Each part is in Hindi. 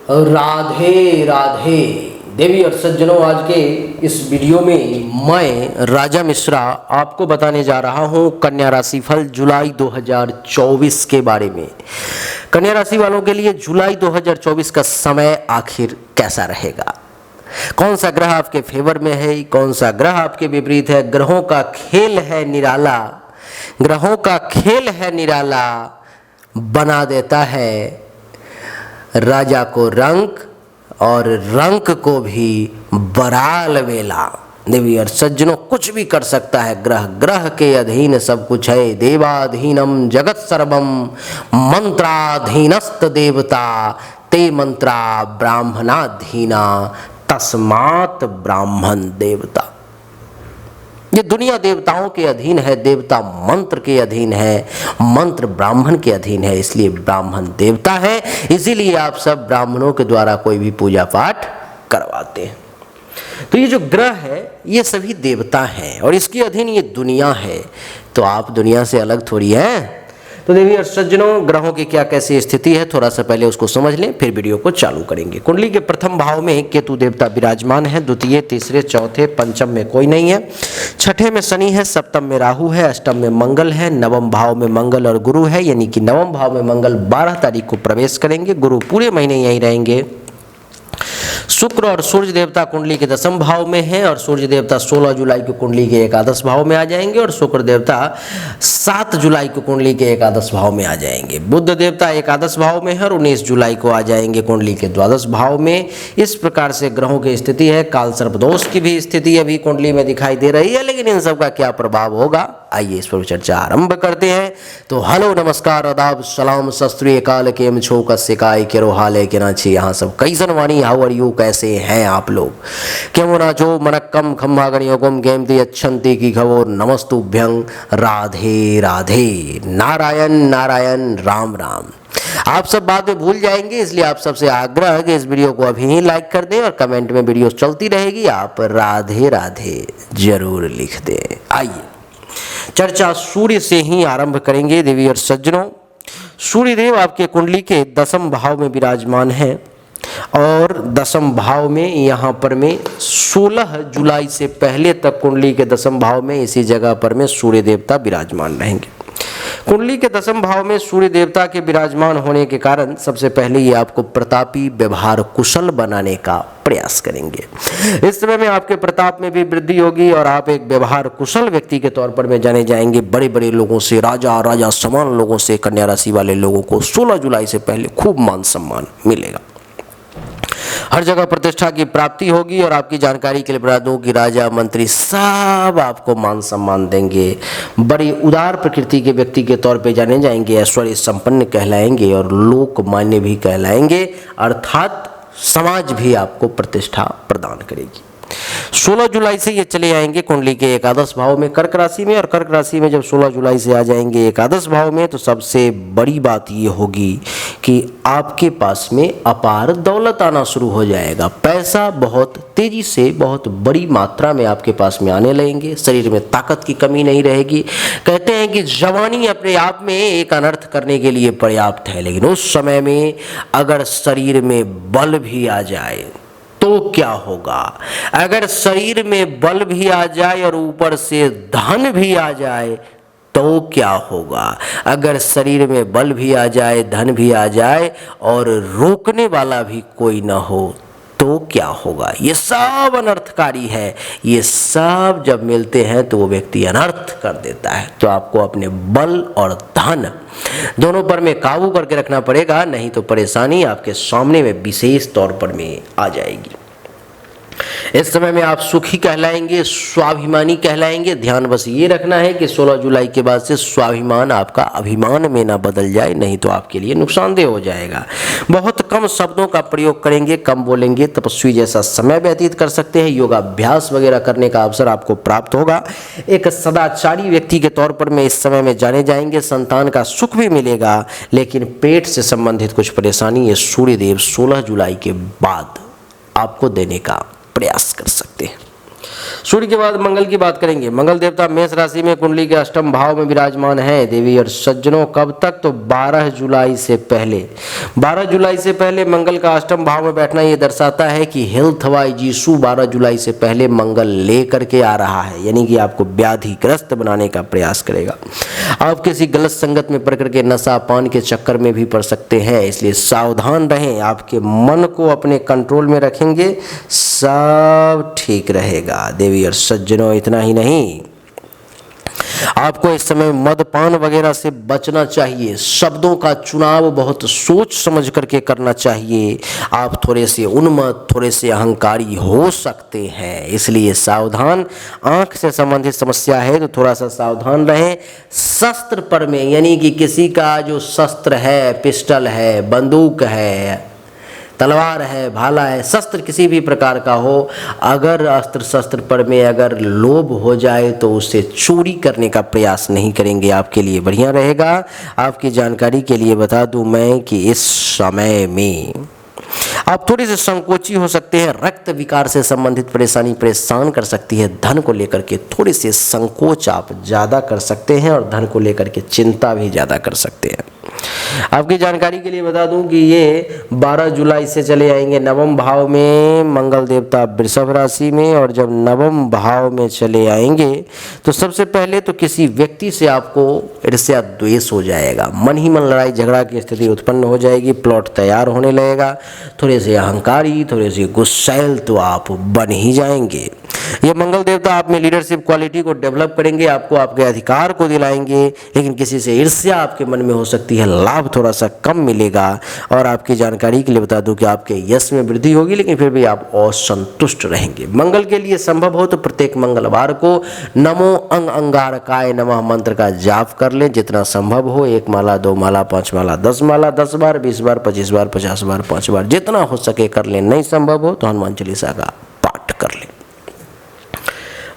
राधे राधे देवी और सज्जनों, आज के इस वीडियो में मैं राजा मिश्रा आपको बताने जा रहा हूं कन्या राशि फल जुलाई 2024 के बारे में। कन्या राशि वालों के लिए जुलाई 2024 का समय आखिर कैसा रहेगा, कौन सा ग्रह आपके फेवर में है, कौन सा ग्रह आपके विपरीत है। ग्रहों का खेल है निराला, ग्रहों का खेल है निराला, बना देता है राजा को रंक और रंक को भी बराल वेला। देवी और सज्जनों, कुछ भी कर सकता है ग्रह, ग्रह के अधीन सब कुछ है। देवाधीनम जगत सर्वम मंत्राधीनस्त देवता ते मंत्रा ब्राह्मणाधीना तस्मात् ब्राह्मण देवता। ये दुनिया देवताओं के अधीन है, देवता मंत्र के अधीन है, मंत्र ब्राह्मण के अधीन है, इसलिए ब्राह्मण देवता है। इसीलिए आप सब ब्राह्मणों के द्वारा कोई भी पूजा पाठ करवाते हैं। तो ये जो ग्रह है ये सभी देवता हैं और इसके अधीन ये दुनिया है, तो आप दुनिया से अलग थोड़ी हैं। तो देवी और सज्जनों, ग्रहों की क्या कैसी स्थिति है थोड़ा सा पहले उसको समझ लें, फिर वीडियो को चालू करेंगे। कुंडली के प्रथम भाव में केतु देवता विराजमान है, द्वितीय तीसरे चौथे पंचम में कोई नहीं है, छठे में शनि है, सप्तम में राहु है, अष्टम में मंगल है, नवम भाव में मंगल और गुरु है। यानी कि नवम भाव में मंगल 12 तारीख को प्रवेश करेंगे, गुरु पूरे महीने यहीं रहेंगे। शुक्र और सूर्य देवता कुंडली के 10वें भाव में है और सूर्य देवता 16 जुलाई को कुंडली के 11 भाव में आ जाएंगे और शुक्र देवता 7 जुलाई को कुंडली के 11 भाव में आ जाएंगे। बुध देवता 11 भाव में है और 19 जुलाई को आ जाएंगे कुंडली के 12 भाव में। इस प्रकार से ग्रहों की स्थिति है। काल सर्प दोष की भी स्थिति अभी कुंडली में दिखाई दे रही है, लेकिन इन सब का क्या प्रभाव होगा, आइए इस पर चर्चा आरंभ करते हैं। तो हेलो नमस्कार आदाब सलाम सत श्री अकाल, केम छो कस्य काय केरो हाले के ना छे, यहाँ सब कैसन वाणी, हाउ आर यू, कैसे हैं आप लोग। केमो ना जो मनक्कम खम्भागणयोगम गेमती अच्छन्ति की खबोर नमस्तुभ्यं राधे राधे, नारायण नारायण राम राम। आप सब बाद में भूल जाएंगे, इसलिए आप सबसे आग्रह है कि इस वीडियो को अभी ही लाइक कर दें और कमेंट में वीडियो चलती रहेगी, आप राधे राधे जरूर लिख दें। आइए चर्चा सूर्य से ही आरंभ करेंगे। देवी और सज्जनों, सूर्यदेव आपके कुंडली के 10वें भाव में विराजमान है और 10वें भाव में यहाँ पर में 16 जुलाई से पहले तक कुंडली के 10वें भाव में इसी जगह पर में सूर्य देवता विराजमान रहेंगे। कुंडली के 10वें भाव में सूर्य देवता के विराजमान होने के कारण सबसे पहले ये आपको प्रतापी, व्यवहार कुशल बनाने का प्रयास करेंगे। इस समय में आपके प्रताप में भी वृद्धि होगी और आप एक व्यवहार कुशल व्यक्ति के तौर पर में जाने जाएंगे। बड़े बड़े लोगों से, राजा राजा समान लोगों से, कन्या राशि वाले लोगों को 16 जुलाई से पहले खूब मान सम्मान मिलेगा। हर जगह प्रतिष्ठा की प्राप्ति होगी और आपकी जानकारी के लिए बता दूं कि राजा मंत्री सब आपको मान सम्मान देंगे। बड़ी उदार प्रकृति के व्यक्ति के तौर पे जाने जाएंगे, ऐश्वर्य संपन्न कहलाएंगे और लोकमान्य भी कहलाएंगे, अर्थात समाज भी आपको प्रतिष्ठा प्रदान करेगी। 16 जुलाई से ये चले आएंगे कुंडली के 11 भाव में कर्क राशि में, और कर्क राशि में जब 16 जुलाई से आ जाएंगे 11 भाव में, तो सबसे बड़ी बात ये होगी कि आपके पास में अपार दौलत आना शुरू हो जाएगा। पैसा बहुत तेजी से, बहुत बड़ी मात्रा में आपके पास में आने लगेंगे। शरीर में ताकत की कमी नहीं रहेगी। कहते हैं कि जवानी अपने आप में एक अनर्थ करने के लिए पर्याप्त है, लेकिन उस समय में अगर शरीर में बल भी आ जाए तो क्या होगा। अगर शरीर में बल भी आ जाए और ऊपर से धन भी आ जाए तो क्या होगा। अगर शरीर में बल भी आ जाए, धन भी आ जाए और रोकने वाला भी कोई ना हो तो क्या होगा। ये सब अनर्थकारी है। ये सब जब मिलते हैं तो वो व्यक्ति अनर्थ कर देता है। तो आपको अपने बल और धन दोनों पर में काबू करके रखना पड़ेगा, नहीं तो परेशानी आपके सामने में विशेष तौर पर में आ जाएगी। इस समय में आप सुखी कहलाएंगे, स्वाभिमानी कहलाएंगे। ध्यान बस ये रखना है कि 16 जुलाई के बाद से स्वाभिमान आपका अभिमान में ना बदल जाए, नहीं तो आपके लिए नुकसानदेह हो जाएगा। बहुत कम शब्दों का प्रयोग करेंगे, कम बोलेंगे, तपस्वी जैसा समय व्यतीत कर सकते हैं। योगाभ्यास वगैरह करने का अवसर आपको प्राप्त होगा। एक सदाचारी व्यक्ति के तौर पर में इस समय में जाने जाएंगे। संतान का सुख भी मिलेगा, लेकिन पेट से संबंधित कुछ परेशानी ये सूर्यदेव 16 जुलाई के बाद आपको देने का प्रयास कर सकते हैं। सूर्य के बाद मंगल की बात करेंगे। मंगल देवता मेष राशि में कुंडली के अष्टम भाव में विराजमान है देवी और सज्जनों। कब तक? तो 12 जुलाई से पहले। 12 जुलाई से पहले मंगल का अष्टम भाव में बैठना ये दर्शाता है कि हेल्थ वाइज इशू 12 जुलाई से पहले मंगल लेकर के आ रहा है, यानी कि आपको व्याधिग्रस्त बनाने का प्रयास करेगा। आप किसी गलत संगत में पड़ करके नशा पान के चक्कर में भी पड़ सकते हैं, इसलिए सावधान रहें। आपके मन को अपने कंट्रोल में रखेंगे, सब ठीक रहेगा देवी और सज्जनों। इतना ही नहीं, आपको इस समय मदपान वगैरह से बचना चाहिए। शब्दों का चुनाव बहुत सोच समझ करके करना चाहिए। आप थोड़े से उन्मत्त, थोड़े से अहंकारी हो सकते हैं, इसलिए सावधान। आंख से संबंधित समस्या है तो थोड़ा सा सावधान रहें। शस्त्र पर में, यानी कि किसी का जो शस्त्र है, पिस्टल है, बंदूक है, तलवार है, भाला है, शस्त्र किसी भी प्रकार का हो, अगर अस्त्र शस्त्र पर में अगर लोभ हो जाए तो उससे चोरी करने का प्रयास नहीं करेंगे, आपके लिए बढ़िया रहेगा। आपकी जानकारी के लिए बता दूं मैं कि इस समय में आप थोड़े से संकोची हो सकते हैं। रक्त विकार से संबंधित परेशानी परेशान कर सकती है। धन को लेकर के थोड़े से संकोच आप ज़्यादा कर सकते हैं और धन को लेकर के चिंता भी ज़्यादा कर सकते हैं। आपकी जानकारी के लिए बता दूं कि ये 12 जुलाई से चले आएंगे नवम भाव में। मंगल देवता वृषभ राशि में, और जब नवम भाव में चले आएंगे तो सबसे पहले तो किसी व्यक्ति से आपको ईर्ष्या द्वेष हो जाएगा। मन ही मन लड़ाई झगड़ा की स्थिति उत्पन्न हो जाएगी। प्लॉट तैयार होने लगेगा। थोड़े से अहंकारी, थोड़े से गुस्सैल तो आप बन ही जाएंगे। ये मंगल देवता आप में लीडरशिप क्वालिटी को डेवलप करेंगे, आपको आपके अधिकार को दिलाएंगे, लेकिन किसी से ईर्ष्या आपके मन में हो सकती है। लाभ थोड़ा सा कम मिलेगा। और आपकी जानकारी के लिए बता दूं कि आपके यश में वृद्धि होगी, लेकिन फिर भी आप असंतुष्ट रहेंगे। मंगल के लिए संभव हो तो प्रत्येक मंगलवार को नमो अंगारकाय नमः मंत्र का जाप कर लें, जितना संभव हो। 1 माला, 2 माला, 5 माला, 10 माला, 10 बार, 20 बार, 25 बार, 50 बार, 5 बार, जितना हो सके कर लें। नहीं संभव हो तो हनुमान चालीसा का पाठ कर लें।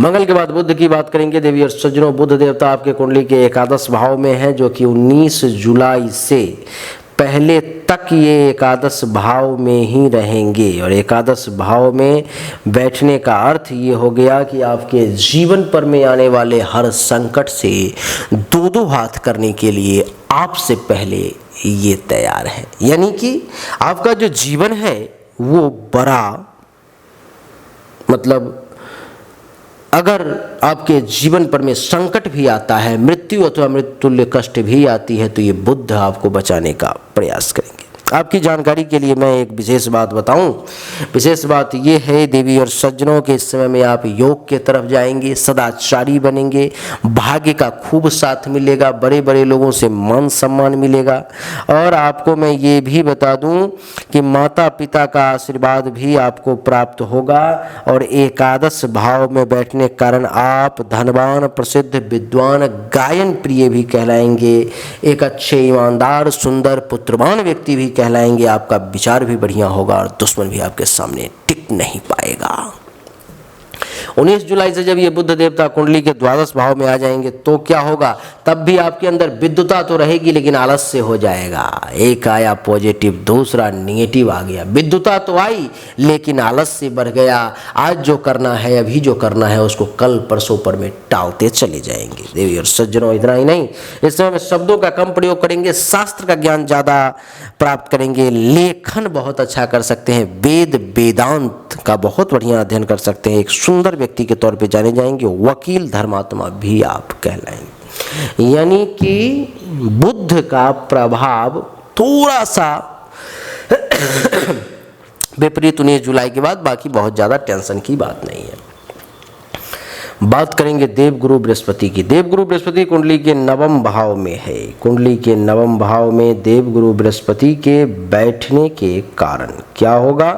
मंगल के बाद बुध की बात करेंगे देवी और सज्जनों। बुध देवता आपके कुंडली के एकादश भाव में है, जो कि 19 जुलाई से पहले तक ये एकादश भाव में ही रहेंगे। और एकादश भाव में बैठने का अर्थ ये हो गया कि आपके जीवन पर में आने वाले हर संकट से दो हाथ करने के लिए आपसे पहले ये तैयार है। यानी कि आपका जो जीवन है वो बड़ा, मतलब अगर आपके जीवन पर में संकट भी आता है, मृत्यु अथवा मृत्युल्य कष्ट भी आती है, तो ये बुध आपको बचाने का प्रयास करेंगे। आपकी जानकारी के लिए मैं एक विशेष बात बताऊं। विशेष बात ये है देवी और सज्जनों के इस समय में आप योग के तरफ जाएंगे, सदाचारी बनेंगे, भाग्य का खूब साथ मिलेगा, बड़े बड़े लोगों से मान सम्मान मिलेगा। और आपको मैं ये भी बता दूं कि माता पिता का आशीर्वाद भी आपको प्राप्त होगा। और एकादश भाव में बैठने के कारण आप धनवान, प्रसिद्ध, विद्वान, गायन प्रिय भी कहलाएंगे। एक अच्छे, ईमानदार, सुंदर, पुत्रवान व्यक्ति भी कहलाएंगे। आपका विचार भी बढ़िया होगा और दुश्मन भी आपके सामने टिक नहीं पाएगा। 19 जुलाई से जब ये बुध देवता कुंडली के द्वादश भाव में आ जाएंगे तो क्या होगा? तब भी आपके अंदर विद्युता तो रहेगी, लेकिन आलस्य हो जाएगा। एक आया पॉजिटिव, दूसरा नेगेटिव आ गया। विद्युता तो आई, लेकिन आलस्य बढ़ गया। आज जो करना है, अभी जो करना है, उसको कल परसों पर में टालते चले जाएंगे। देवी और सज्जनों, इतना ही नहीं, इस समय में शब्दों का कम प्रयोग करेंगे, शास्त्र का ज्ञान ज़्यादा प्राप्त करेंगे, लेखन बहुत अच्छा कर सकते हैं, वेद वेदांत का बहुत बढ़िया अध्ययन कर सकते हैं, एक सुंदर व्यक्ति के तौर पे जाने जाएंगे, वकील, धर्मात्मा भी आप कहलाएंगे। यानी कि बुद्ध का प्रभाव थोड़ा सा विपरीत 19 जुलाई के बाद, बाकी बहुत ज़्यादा टेंशन की बात नहीं है। बात करेंगे देवगुरु बृहस्पति की। देवगुरु बृहस्पति कुंडली के नवम भाव में है। कुंडली के नवम भाव में देवगुरु बृहस्पति के बैठने के कारण क्या होगा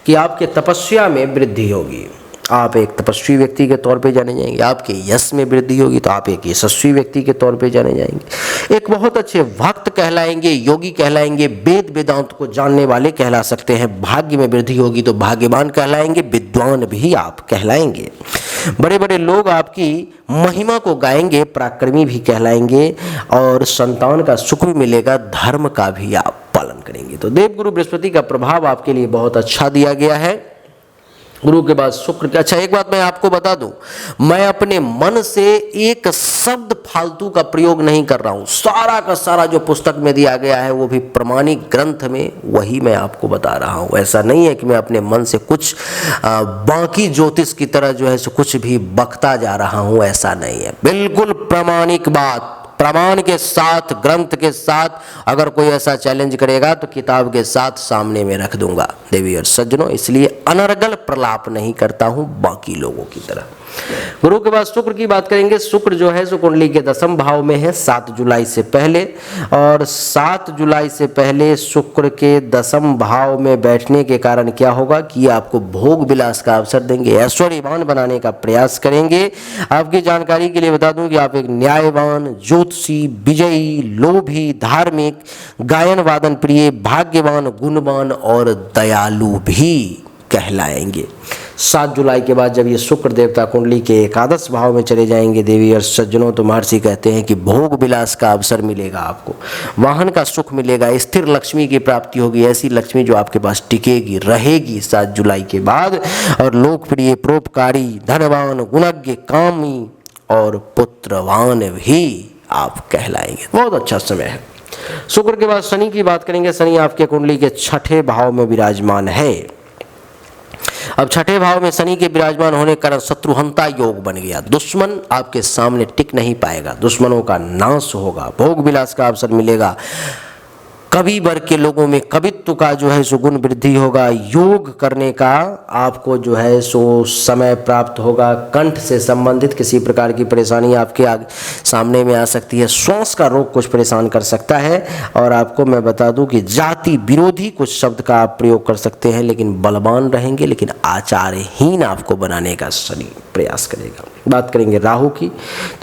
कि आपके तपस्या में वृद्धि होगी। आप एक तपस्वी व्यक्ति के तौर पे जाने जाएंगे। आपके यश में वृद्धि होगी तो आप एक यशस्वी व्यक्ति के तौर पे जाने जाएंगे। एक बहुत अच्छे भक्त कहलाएंगे, योगी कहलाएंगे, वेद वेदांत को जानने वाले कहला सकते हैं। भाग्य में वृद्धि होगी तो भाग्यवान कहलाएंगे, विद्वान भी आप कहलाएंगे। बड़े बड़े लोग आपकी महिमा को गाएंगे, पराक्रमी भी कहलाएंगे, और संतान का सुख भी मिलेगा, धर्म का भी आप पालन करेंगे। तो देवगुरु बृहस्पति का प्रभाव आपके लिए बहुत अच्छा दिया गया है। गुरु के बाद शुक्र के। अच्छा, एक बात मैं आपको बता दूं, मैं अपने मन से एक शब्द फालतू का प्रयोग नहीं कर रहा हूं। सारा का सारा जो पुस्तक में दिया गया है वो भी प्रमाणिक ग्रंथ में, वही मैं आपको बता रहा हूं। ऐसा नहीं है कि मैं अपने मन से कुछ बाकी ज्योतिष की तरह जो है सो कुछ भी बकता जा रहा हूं, ऐसा नहीं है। बिल्कुल प्रामाणिक बात, प्रमाण के साथ, ग्रंथ के साथ। अगर कोई ऐसा चैलेंज करेगा तो किताब के साथ सामने में रख दूंगा देवी और सज्जनों। इसलिए अनर्गल प्रलाप नहीं करता हूं बाकी लोगों की तरह। गुरु के बाद शुक्र की बात करेंगे। शुक्र जो है सो कुंडली के 10वें भाव में है 7 जुलाई से पहले, और 7 जुलाई से पहले शुक्र के 10वें भाव में बैठने के कारण क्या होगा कि आपको भोग विलास का अवसर देंगे, ऐश्वर्यवान बनाने का प्रयास करेंगे। आपकी जानकारी के लिए बता दूं कि आप एक न्यायवान, ज्योतिषी, विजयी, लोभी, धार्मिक, गायन वादन प्रिय, भाग्यवान, गुणवान और दयालु भी कहलाएंगे। 7 जुलाई के बाद जब ये शुक्र देवता कुंडली के एकादश भाव में चले जाएंगे देवी और सज्जनों, तो महर्षि कहते हैं कि भोग विलास का अवसर मिलेगा आपको, वाहन का सुख मिलेगा, स्थिर लक्ष्मी की प्राप्ति होगी, ऐसी लक्ष्मी जो आपके पास टिकेगी, रहेगी 7 जुलाई के बाद। और लोकप्रिय, परोपकारी, धनवान, गुणज्ञ, कामी और पुत्रवान भी आप कहलाएंगे। बहुत अच्छा समय है। शुक्र के बाद शनि की बात करेंगे। शनि आपके कुंडली के 6ठे भाव में विराजमान है। अब 6ठे भाव में शनि के विराजमान होने के कारण शत्रुहंता योग बन गया। दुश्मन आपके सामने टिक नहीं पाएगा, दुश्मनों का नाश होगा, भोग विलास का अवसर मिलेगा, कवि वर्ग के लोगों में कवित्व का जो है सो गुण वृद्धि होगा, योग करने का आपको जो है सो समय प्राप्त होगा, कंठ से संबंधित किसी प्रकार की परेशानी आपके सामने में आ सकती है, श्वास का रोग कुछ परेशान कर सकता है। और आपको मैं बता दूं कि जाति विरोधी कुछ शब्द का आप प्रयोग कर सकते हैं, लेकिन बलवान रहेंगे, लेकिन आचार्यहीन आपको बनाने का शनि प्रयास करेगा। बात करेंगे राहु की,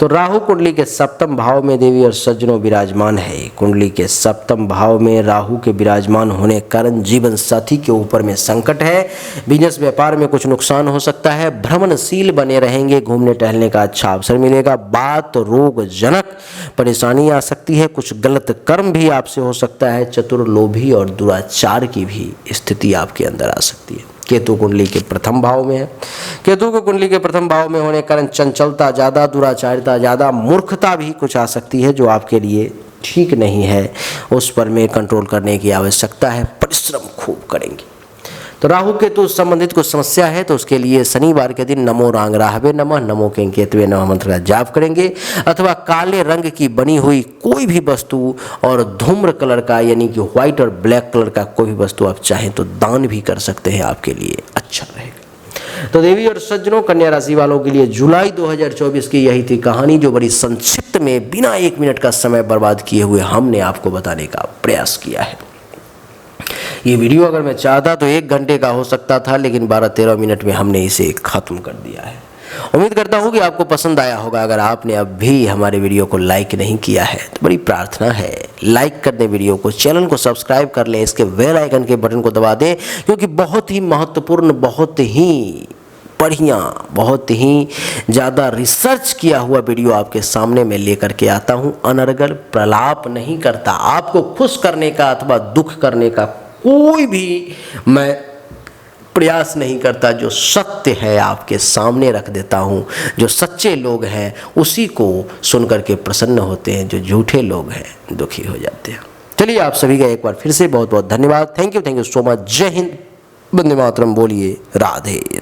तो राहु कुंडली के 7वें भाव में देवी और सज्जनों विराजमान है। कुंडली के 7वें भाव में राहु के विराजमान होने के कारण जीवन साथी के ऊपर में संकट है, बिजनेस व्यापार में कुछ नुकसान हो सकता है, भ्रमणशील बने रहेंगे, घूमने टहलने का अच्छा अवसर मिलेगा, बात रोग जनक परेशानी आ सकती है, कुछ गलत कर्म भी आपसे हो सकता है, चतुर, लोभी और दुराचार की भी स्थिति आपके अंदर आ सकती है। केतु कुंडली के 1म भाव में है। केतु को कुंडली के 1म भाव में होने के कारण चंचलता ज़्यादा, दुराचारिता ज़्यादा, मूर्खता भी कुछ आ सकती है जो आपके लिए ठीक नहीं है, उस पर में कंट्रोल करने की आवश्यकता है, परिश्रम खूब करेंगे। तो राहु केतु संबंधित कुछ समस्या है तो उसके लिए शनिवार के दिन नमो रांग राहवे नमः, नमो केंकेतवे नमः मंत्र का जाप करेंगे, अथवा काले रंग की बनी हुई कोई भी वस्तु और धूम्र कलर का यानी कि व्हाइट और ब्लैक कलर का कोई भी वस्तु आप चाहें तो दान भी कर सकते हैं, आपके लिए अच्छा रहेगा। तो देवी और सज्जनों, कन्या राशि वालों के लिए जुलाई 2024 की यही थी कहानी, जो बड़ी संक्षिप्त में बिना 1 मिनट का समय बर्बाद किए हुए हमने आपको बताने का प्रयास किया है। ये वीडियो अगर मैं चाहता तो 1 घंटे का हो सकता था, लेकिन 12-13 मिनट में हमने इसे खत्म कर दिया है। उम्मीद करता हूँ कि आपको पसंद आया होगा। अगर आपने अब भी हमारे वीडियो को लाइक नहीं किया है तो बड़ी प्रार्थना है, लाइक कर दें वीडियो को, चैनल को सब्सक्राइब कर लें, इसके बेल आइकन के बटन को दबा दें, क्योंकि बहुत ही महत्वपूर्ण, बहुत ही बढ़िया, बहुत ही ज़्यादा रिसर्च किया हुआ वीडियो आपके सामने मैं लेकर के आता हूँ। अनर्गल प्रलाप नहीं करता, आपको खुश करने का अथवा दुख करने का कोई भी मैं प्रयास नहीं करता। जो सत्य है आपके सामने रख देता हूँ, जो सच्चे लोग हैं उसी को सुन करके प्रसन्न होते हैं, जो झूठे लोग हैं दुखी हो जाते हैं। चलिए, आप सभी का एक बार फिर से बहुत बहुत धन्यवाद। Thank you so much. जय हिंद, वंदे मातरम। बोलिए राधे।